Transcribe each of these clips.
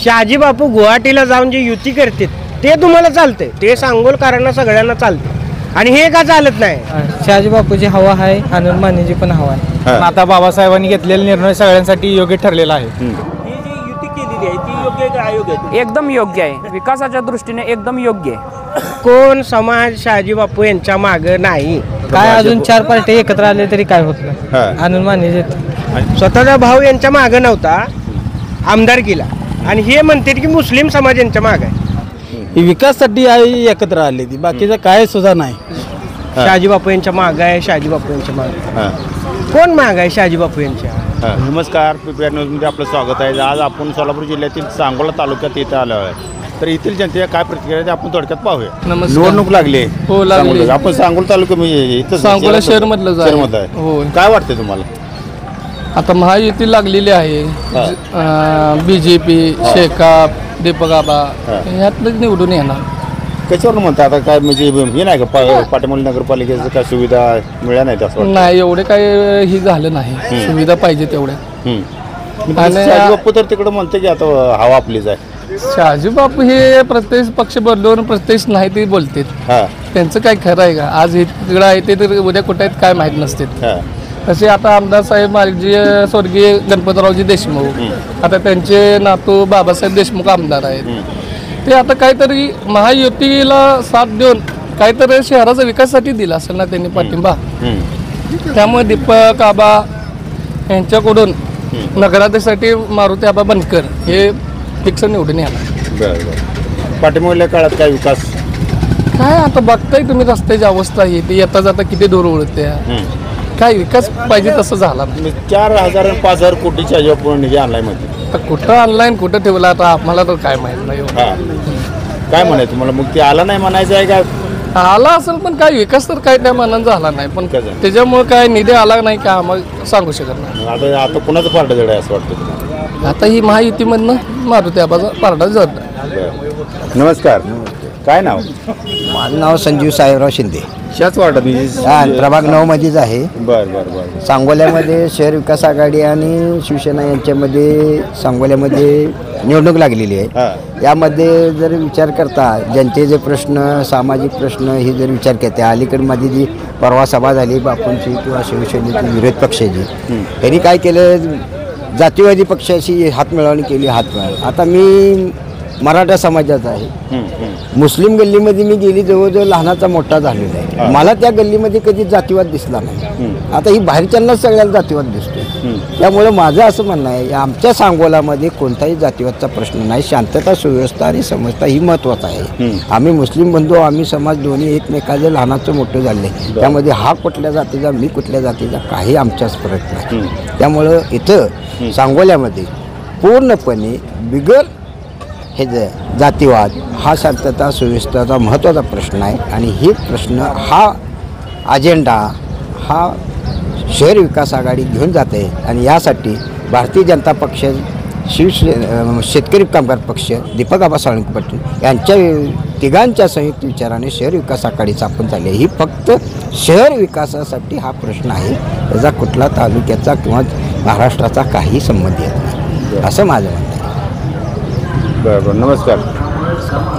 शहाजी बापू गुवाहाटीला जाऊन जे युती करतात ते तुम्हाला चालते, ते सांगोलकरांना सगळ्यांना चालते, आणि हे का चालत नाही? शहाजी बापूची हवा आहे, आनंद मानेची पण हवा आहे. आता बाबासाहेबांनी घेतलेला निर्णय सगळ्यांसाठी योग्य ठरलेला आहे. ही जी युती केलेली आहे ती योग्य आहे का अयोग्य आहे? एकदम योग्य आहे, विकासाच्या दृष्टीने एकदम योग्य आहे. कोण समाज शहाजी बापू यांच्या मागे नाही? काय अजून 4 पार्टी एकत्र आले तरी काय होत नाही. आनंद माने स्वतःचा भाऊ यांच्या मागे नव्हता आमदारकीला, आणि हे म्हणतात की मुस्लिम समाज यांच्या मागे आहे. ही विकासासाठी आई एकत्र आली ती, बाकीचं काय सुद्धा नाही. शहाजी बापू यांच्या मागे आहे, शहाजी बापू यांच्या मागे. कोण मागे आहे शहाजी बापू यांच्या? नमस्कार, PPR न्यूजमध्ये आपलं स्वागत आहे. आज आपण सोलापूर जिल्ह्यातील सांगोला तालुक्यात इथं आलो आहे. तर येथील जनतेच्या काय प्रतिक्रिया आहे आपण थोडक्यात पाहूया. निवडणूक लागली. हो लागली. आपण सांगोला तालुका म्हणजे सांगोला शहर मधलं आहे. हो. काय वाटतं तुम्हाला? आता महायुती लागलेली आहे. BJP, शेकाप, दीपक आबा यातलंच निवडून येणार. कशावर म्हणता आता काय म्हणजे हे नाही का पाटमोली नगरपालिकेचं काय सुविधा मिळाल्या नाहीत असं? नाही एवढे काय ही झालं नाही, सुविधा पाहिजे तेवढ्या. शहाजी बापू तर तिकडे म्हणते की आता हवा आपलीच आहे. शहाजी बापू हे प्रत्येक पक्ष बदलून प्रत्येक नाही ते बोलते. त्यांचं काय खरं आहे का? आज इकडं आहे ते तर उद्या कुठे आहेत काय माहीत नसते. तसे आता आमदार साहेब माजी स्वर्गीय गणपतरावजी देशमुख, आता त्यांचे नातू बाबासाहेब देशमुख आमदार आहेत. ते आता काहीतरी महायुतीला साथ देऊन काहीतरी शहराचा विकासासाठी दिला असेल ना त्यांनी पाठिंबा. त्यामुळे दीपक आबा यांच्याकडून नगराध्यक्षासाठी मारुती आबा बनकर हे फिक्स निवडून येणार. पाठीमागल्या काळात काय विकास काय आता बघताय तुम्ही, रस्त्याची अवस्था ही ती येता जाता किती दूर उडते. काय विकास पाहिजे तसं झाला. 4,000 आणि 5,000 कोटीच्या ह्याच्यावर निधी आणलाय मध्ये. आता कुठं ऑनलाईन कुठं ठेवलं आता आम्हाला तर काय माहित नाही. काय म्हणायचं तुम्हाला? मग ते आला नाही म्हणायचं आहे का? आला असेल पण काय विकास तर काय त्या मनानं झाला नाही. पण त्याच्यामुळे काय निधी आला नाही का आम्हाला सांगू शकत नाही. आता कुणाचं पार्ट जड आहे असं वाटतं तुम्हाला? आता ही महायुतीमधनं मारुती आबाचा पारडा जड. नमस्कार, काय नाव? माझं नाव संजीव साहेबराव शिंदे. शाच वाटत प्रभाग 9 मध्येच आहे. बरं. सांगोल्यामध्ये शहर विकास आघाडी आणि शिवसेना यांच्यामध्ये सांगोल्यामध्ये निवडणूक लागलेली आहे. यामध्ये जर विचार करता जनतेचे प्रश्न, सामाजिक प्रश्न हे जर विचार करता, अलीकडे मध्ये जी परवा सभा झाली बापूंची किंवा शिवसेनेची विरोध पक्षाची, त्यांनी काय केलं, जातीवादी पक्षाशी हातमिळवणी केली. आता मी मराठा समाजाचा आहे. मुस्लिम गल्लीमध्ये मी गेली जवळजवळ लहानाचा मोठा झालेला आहे. मला त्या गल्लीमध्ये कधी जातीवाद दिसला नाही. आता ही बाहेरच्यांनाच सगळ्याला जातीवाद दिसतो. त्यामुळे माझं असं म्हणणं आहे, आमच्या सांगोलामध्ये कोणताही जातीवादचा प्रश्न नाही. शांतता, सुव्यवस्था आणि समजता ही महत्त्वाचं आहे. आम्ही मुस्लिम बंधू, आम्ही समाज दोन्ही एकमेकाचं लहानाचं मोठं झाले. त्यामध्ये हा कुठल्या जातीचा, मी कुठल्या जातीचा काही आमच्याच फरक नाही. त्यामुळं इथं सांगोल्यामध्ये पूर्णपणे बिगर हे जातीवाद हा शांतता सुव्यवस्थेचा महत्त्वाचा प्रश्न आहे. आणि हे प्रश्न, हा अजेंडा हा शहर विकास आघाडी घेऊन जाते. आणि यासाठी भारतीय जनता पक्ष, शेतकरी कामगार पक्ष, दीपक आबा साळुंखे पाटील यांच्या तिघांच्या संयुक्त विचाराने शहर विकास आघाडी स्थापन झाली आहे. ही फक्त शहर विकासासाठी हा प्रश्न आहे. त्याचा कुठला तालुक्याचा किंवा महाराष्ट्राचा काही संबंध येत नाही असं माझं म्हणणं आहे. बरं. नमस्कार,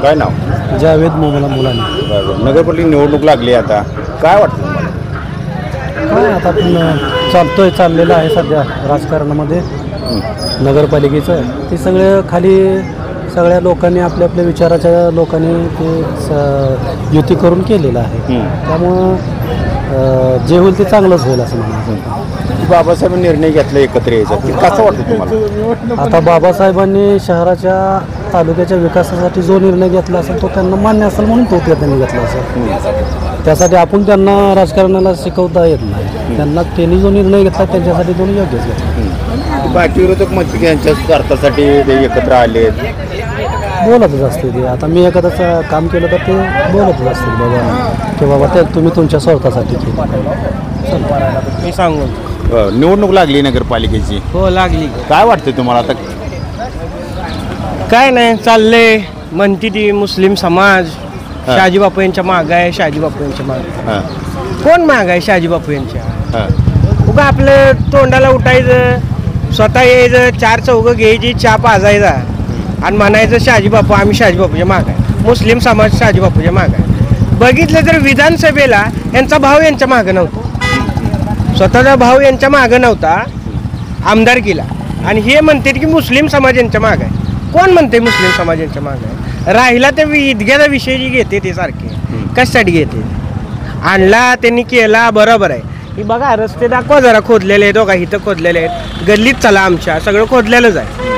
काय नाव? जावेद मोहम्मद मुलानी. बरं. नगरपालिका निवडणूक लागली, आता काय वाटतं तुम्हाला? काय आता आपण चाललेलं आहे सध्या राजकारणामध्ये नगरपालिकेचं. ते सगळे खाली सगळ्या लोकांनी आपल्या आपल्या विचाराच्या लोकांनी ते युती करून केलेलं आहे. त्यामुळं जे होईल ते चांगलंच होईल असं म्हणायचं. बाबासाहेबांनी निर्णय घेतला एकत्र यायचा, कसं वाटतं तुम्हाला? आता बाबासाहेबांनी शहराच्या तालुक्याच्या विकासासाठी जो निर्णय घेतला असेल तो त्यांना मान्य असेल म्हणून तो त्यांनी घेतला असेल. त्यासाठी आपण त्यांना राजकारणाला शिकवता येत नाही. त्यांना त्यांनी जो निर्णय घेतला त्यांच्यासाठी दोन्ही योग्यच घेतला. बाकी विरोधक मत यांच्या स्वार्थासाठी ते एकत्र आले, बोलतच असते ते. आता मी एखादं काम केलं तर ते बोलतच असतील बाबा की बाबा ते तुम्ही तुमच्या स्वार्थासाठी केलं. मी सांगू, निवडणूक लागली नगरपालिकेची. हो लागली. काय वाटतं तुम्हाला आता? काय नाही, चाललंय म्हणती ती मुस्लिम समाज शहाजी बापू यांच्या मागं आहे, शहाजी बापू यांच्या मागं. कोण मागं आहे शहाजी बापू यांच्या? उगा आपलं तोंडाला उठायचं, स्वतः यायचं, 4 चौघं घ्यायची, चहा पाजायचा, आणि म्हणायचं शहाजी बापू आम्ही शहाजी बापूच्या मागं आहे, मुस्लिम समाज शहाजी बापूच्या मागं आहे. बघितलं तर विधानसभेला यांचा भाव यांच्या मागं नव्हता, स्वतःचा भाव यांच्या मागं नव्हता आमदारकीला, आणि हे म्हणते की मुस्लिम समाज यांच्या मागं आहे. कोण म्हणते मुस्लिम समाज यांच्या मागं आहे? राहिला ते ईदग्याचा विषय जी घेते ते सारखे कशासाठी घेते? आणला त्यांनी केला बरोबर आहे. ही बघा रस्ते दाखवा जरा खोदलेले आहेत, बघा इथं खोदलेले आहेत, गल्लीत चला आमच्या सगळं खोदलेलंच आहे.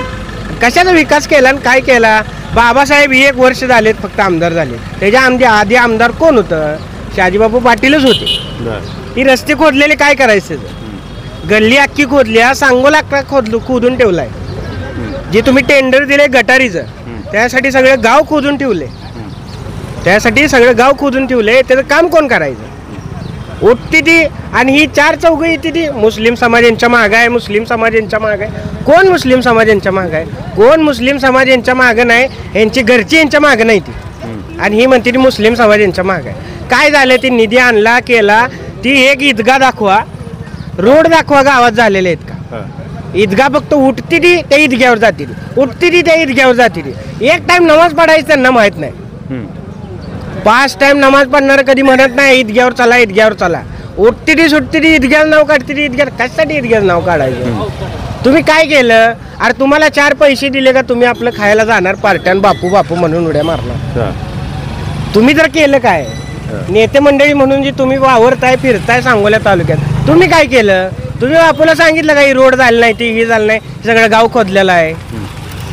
कशाचा विकास केला आणि काय केला? बाबासाहेब 1 वर्ष झालेत फक्त आमदार झाले, त्याच्या आधी आमदार कोण होतं? शहाजीबापू पाटीलच होते. ही रस्ते खोदलेले काय करायचं? गल्ली अख्खी खोदल्या, सांगोला अख्खा खोदून ठेवलाय. जे तुम्ही टेंडर दिले गटारीचं त्यासाठी सगळे गाव खोदून ठेवले, त्यासाठी सगळं गाव खोदून ठेवले. त्याचं काम कोण करायचं? उठती ती आणि ही 4 चौघं येते ती मुस्लिम समाज यांच्या मागं आहे, मुस्लिम समाज यांच्या मागं आहे. कोण मुस्लिम समाज यांच्या मागं आहे? कोण मुस्लिम समाज यांच्या मागं नाही? यांची घरची यांच्या मागं नाही ती, आणि ही म्हणते ती मुस्लिम समाज यांच्या मागं आहे. काय झालं? ती निधी आणला केला, ती एक ईदगाह दाखवा, रोड दाखवा गावात झालेले आहेत का? ईदगाह फक्त उठती ती त्या ईदग्यावर जाते, उठती ती त्या ईदग्यावर जाते. एक टाइम नमाज पडायचं त्यांना माहित नाही. 5 टाइम नमाज पडणार कधी म्हणत नाही ईदग्यावर चला, ईदग्यावर चला. उठती ती सुटती ती ईदग्यावर नाव काढते ती. ईदग्यावर कशासाठी ईदग्यावर नाव काढायचं? तुम्ही काय केलं? अरे तुम्हाला 4 पैसे दिले का तुम्ही आपलं खायला जाणार पार्ट्यान बापू बापू म्हणून उड्या मारणार? तुम्ही जर केलं काय? नेते मंडळी म्हणून जे तुम्ही वावरताय फिरताय सांगोल्या तालुक्यात, तुम्ही काय केलं? तुम्ही बापूला सांगितलं का ही रोड झाली नाही, ती ही झालं नाही, सगळं गाव खोदलेलं आहे.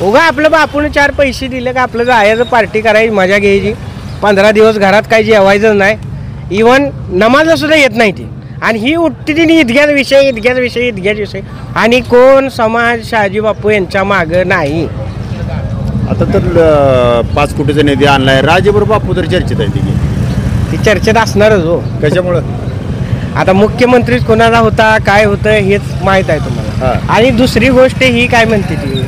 उगा आपलं बापून 4 पैसे दिले का आपलं जायचं पार्टी करायची, मजा घ्यायची, 15 दिवस घरात काही जेवायचं नाही, इव्हन नमाजला सुद्धा येत नाही ती. आणि ही उठती ती ईदग्याचा विषय. आणि कोण समाज शहाजी बापू यांच्या मागं नाही. आता तर 5 कोटीचा निधी आणलाय, राजेबरोबर बापू तर चर्चेत आहे. ती चर्चेत असणारच हो. कशामुळं? आता मुख्यमंत्रीच कोणाला होता, काय होतं हेच माहीत आहे तुम्हाला. आणि दुसरी गोष्ट ही काय म्हणते ती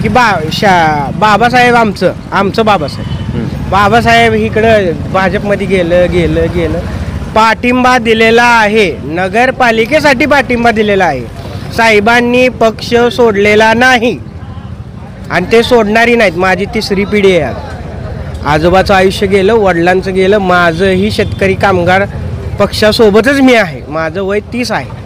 की बाबासाहेब आमचं बाबासाहेब इकडं भाजपमध्ये गेलं, पाठिंबा दिलेला आहे, नगरपालिकेसाठी पाठिंबा दिलेला आहे. साहेबांनी पक्ष सोडलेला नाही आणि ते सोडणारी नाहीत. माझी 3री पिढी आहे. आजोबाचं आयुष्य गेलं, वडिलांचं गेलं, माझंही शेतकरी कामगार पक्षासोबतच मी आहे. माझं वय 30 आहे.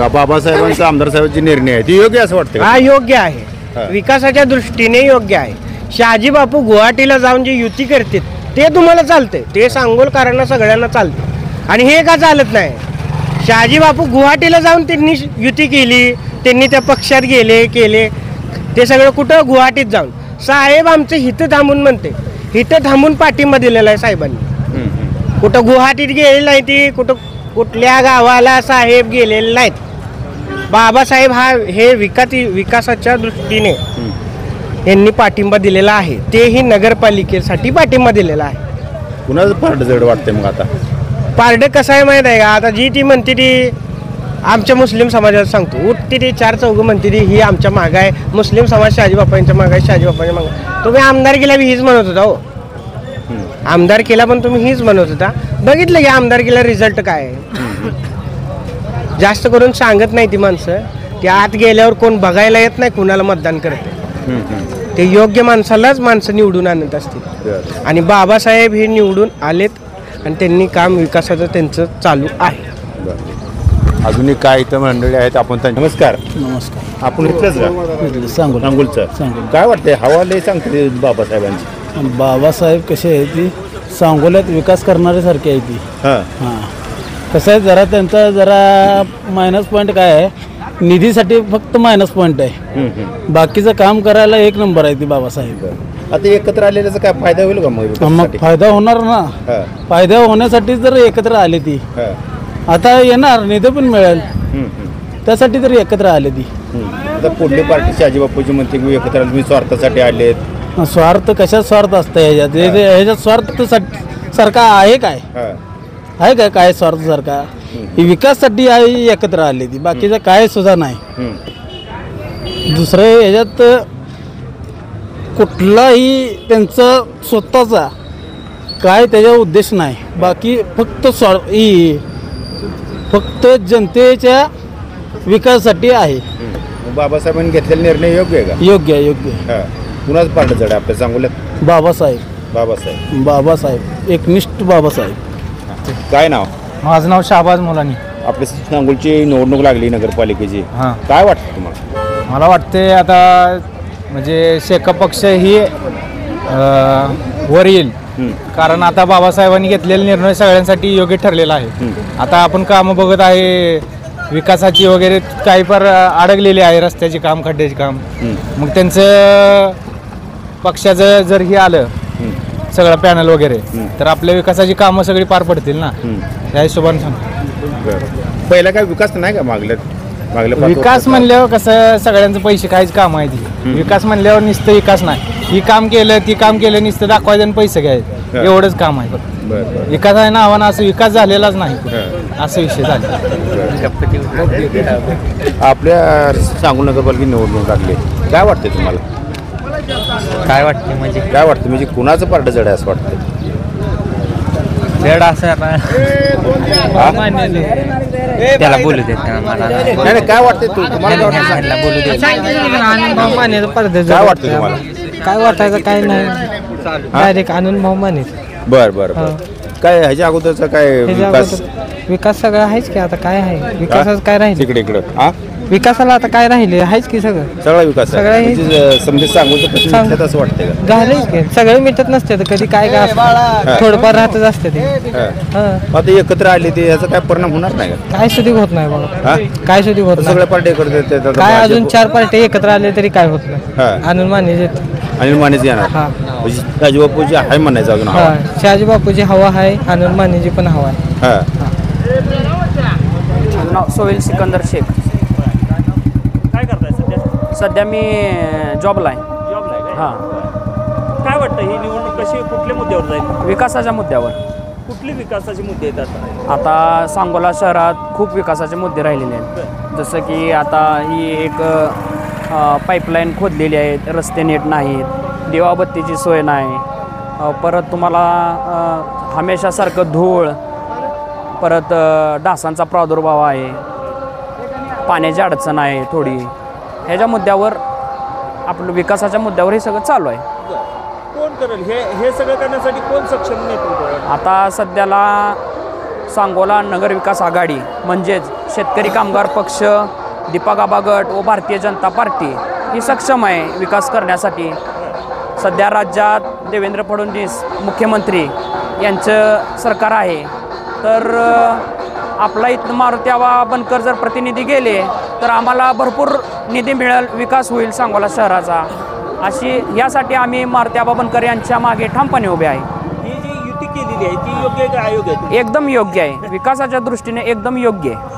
बाबासाहेबांचा आमदार साहेबांचे निर्णय आहे ते योग्य असं वाटतं? हा योग्य आहे, विकासाच्या दृष्टीने योग्य आहे. शहाजी बापू गुवाहाटीला जाऊन जे युती करते ते तुम्हाला चालते, ते सांगोलकरांना सगळ्यांना चालते. आणि हे का चालत नाही? शहाजी बापू गुवाहाटीला जाऊन त्यांनी युती केली, त्यांनी त्या पक्षात केले ते सगळं कुठं? गुवाहाटीत जाऊन. साहेब आमचं हिथं थांबून म्हणते, हिथं थांबून पाठिंबा दिलेला आहे साहेबांनी. कुठं गुवाहाटीत गेलेली नाही ती, कुठल्या गावाला साहेब गेलेले नाहीत. बाबासाहेब हे विकासाच्या दृष्टीने यांनी पाठिंबा दिलेला आहे, तेही नगरपालिकेसाठी पाठिंबा दिलेला आहे. कुणाचं पारडं जड वाटतंय मग आता? पारडं कसं आहे माहीत आहे का? आता जी ती म्हणते ती आमच्या मुस्लिम समाजाला सांगतो, उठते ती 4 चौघं म्हणते ती ही आमच्या मागं आहे, मुस्लिम समाज शहाजी बापांच्या मागं आहे, शहाजी बापांच्या मागं. तुम्ही आमदारकीला बी हीच म्हणत होता हो, आमदारकीला पण तुम्ही हीच म्हणत होता. बघितलं की आमदारकीला रिझल्ट काय आहे? जास्त करून सांगत नाही ती माणसं. ते आत गेल्यावर कोण बघायला येत नाही कुणाला मतदान करते. ते योग्य माणसालाच माणसं निवडून आणत असतील. आणि बाबासाहेब हे निवडून आलेत आणि त्यांनी काम विकासाचं त्यांचं चालू आहे. अजूनही काय इथं मंडळी आहेत आपण नमस्कार. आपण इथलंच का? सांगोलचं. काय वाटतंय हवा लय सांगते बाबासाहेबांची? बाबासाहेब कसे आहे ती सांगोल्यात विकास करणाऱ्यासारखी आहे ती. कसं आहे जरा त्यांचा जरा मायनस पॉईंट काय आहे, निधीसाठी फक्त मायनस पॉईंट आहे, बाकीचं काम करायला 1 नंबर आहे ती बाबासाहेब. आता एकत्र आलेल्याचा काय फायदा होईल का? मग फायदा होणार ना. फायदा होण्यासाठी जर एकत्र आले ती आता येणार, निधी पण मिळेल, त्यासाठी तरी एकत्र आले ती. आता पुढली पार्टी शहाजी बापूची म्हणते की एकत्र आले, स्वार्थासाठी आलेत. स्वार्थ कशात स्वार्थ असतं ह्याच्यात स्वार्थ सारखा आहे काय? आहे काय काय स्वार्थ सारखा? विकासासाठी एकत्र आले ती, बाकीचं काय सुद्धा नाही. दुसरं ह्याच्यात कुठलाही त्यांचा स्वतःचा काय त्याचा उद्देश नाही. बाकी फक्त जनतेच्या विकासासाठी आहे. बाबासाहेबांनी घेतलेला निर्णय योग्य आहे का? योग्य आहे, योग्य आहे. हा. कुणाच पार्ट जड आहे आपल्या सांगोल्यात? बाबासाहेब बाबासाहेब. एकनिष्ठ बाबासाहेब. काय नाव? माझं नाव शाहबाज मुलानी. आपल्या सांगोलची निवडणूक लागली नगरपालिकेची. हां. काय वाटतं तुम्हाला? मला वाटते आता म्हणजे शेका पक्ष ही वर येईल. कारण आता बाबासाहेबांनी घेतलेला निर्णय सगळ्यांसाठी योग्य ठरलेला आहे. आता आपण कामं बघत आहे विकासाची वगैरे काही फार अडकलेली आहे, रस्त्याची काम, खड्ड्याची काम. मग त्यांचं पक्षाचं जर हे आलं सगळं पॅनल वगैरे तर आपल्या विकासाची कामं सगळी पार पडतील ना, त्या हिशोबाने सांगतो. पहिला काय विकास नाही का मागल्या विकास म्हणल्यावर कसं सगळ्यांचं पैसे काहीच काम आहे ती. विकास म्हणल्यावर नुसतं विकास नाही, ही काम केलं ती काम केलं नुसतं दाखवायचं आणि पैसे घ्यायचे, एवढंच काम आहे. विकास आहे ना आव्हान, असं विकास झालेलाच नाही, असं विषय झाला. आपल्या सांगोल नगरपालिकेची निवडणूक लागली, काय वाटते तुम्हाला? काय वाटते म्हणजे काय वाटतं म्हणजे कुणाचं पार्ट जड आहे असं वाटतं? जड असं त्याला बोलू देत मला नाही काय वाटते तुम्हाला? बोलू देत काय वाटतं तुम्हाला? काय वाटायचं काय नाही, डायरेक्ट आनंद भाऊ माने. बर बर बर. काय ह्याच्या अगोदरचा काय विकास? विकास सगळं आहेच की, आता काय आहे विकासाचं काय राहील? इकडे इकडं हा विकासाला आता काय राहिले आहेच की, सगळं सगळा विकास सगळा हे- समजा सांगोलचं प्रश्न मिटतात असं वाटतंय का? झालंच की, सगळं मिटत नसते तर कधी काय काय असतं, थोडंफार राहतच असते ते. हा. हं. आता एकत्र आले ते याचा काय परिणाम होणार नाही का? काय सुधी होत नाही हा? बघा, काय सुधी होत नाही. सगळ्या पार्टी एकत्र येतात. काय अजून 4 पार्टी एकत्र आले तरी काय होत नाही. हा. आनंद माने येत. अनिल मानेच येणार. हा. म्हणजे राजबापूजी आहे म्हणायचं अजून. हा, शहाजी बापूची हवा आहे, आनंद मानेची पण हवा आहे. हा. नाव सोहेल सिकंदर शेख. काय करताय सध्या? सध्या मी जॉबला आहे. जॉबला आहे काय? हां. काय वाटतं ही निवडणूक कशी कुठल्या मुद्द्यावर जाईल? विकासाच्या मुद्द्यावर. कुठली विकासाचे मुद्दे येतात? आता सांगोला शहरात खूप विकासाचे मुद्दे राहिलेले आहेत. जसं की आता ही एक पाईपलाईन खोदलेली आहेत, रस्ते नीट नाहीत, दिवाबत्तीची सोय नाही, परत तुम्हाला हमेशासारखं धूळ, परत डासांचा प्रादुर्भाव आहे, पाण्याची अडचण आहे थोडी. ह्याच्या मुद्द्यावर आपलं विकासाच्या मुद्द्यावर हे सगळं चालू आहे. कोण करेल हे सगळं करण्यासाठी? कोण सक्षम नेतृत्व आहे? आता सध्याला सांगोला नगर विकास आघाडी म्हणजेच शेतकरी कामगार पक्ष, दीपक गट व भारतीय जनता पार्टी ही सक्षम आहे विकास करण्यासाठी. सध्या राज्यात देवेंद्र फडणवीस मुख्यमंत्री यांचं सरकार आहे, तर आपला इथं मारुती आबा बनकर जर प्रतिनिधी गेले तर आम्हाला भरपूर निधी मिळेल, विकास होईल सांगोला शहराचा. अशी यासाठी आम्ही मारुती आबा बनकर यांच्या मागे ठामपणे उभे आहे. ही जी युती केलेली आहे ती योग्य आहे का अयोग्य आहे? एकदम योग्य आहे, विकासाच्या दृष्टीने एकदम योग्य आहे.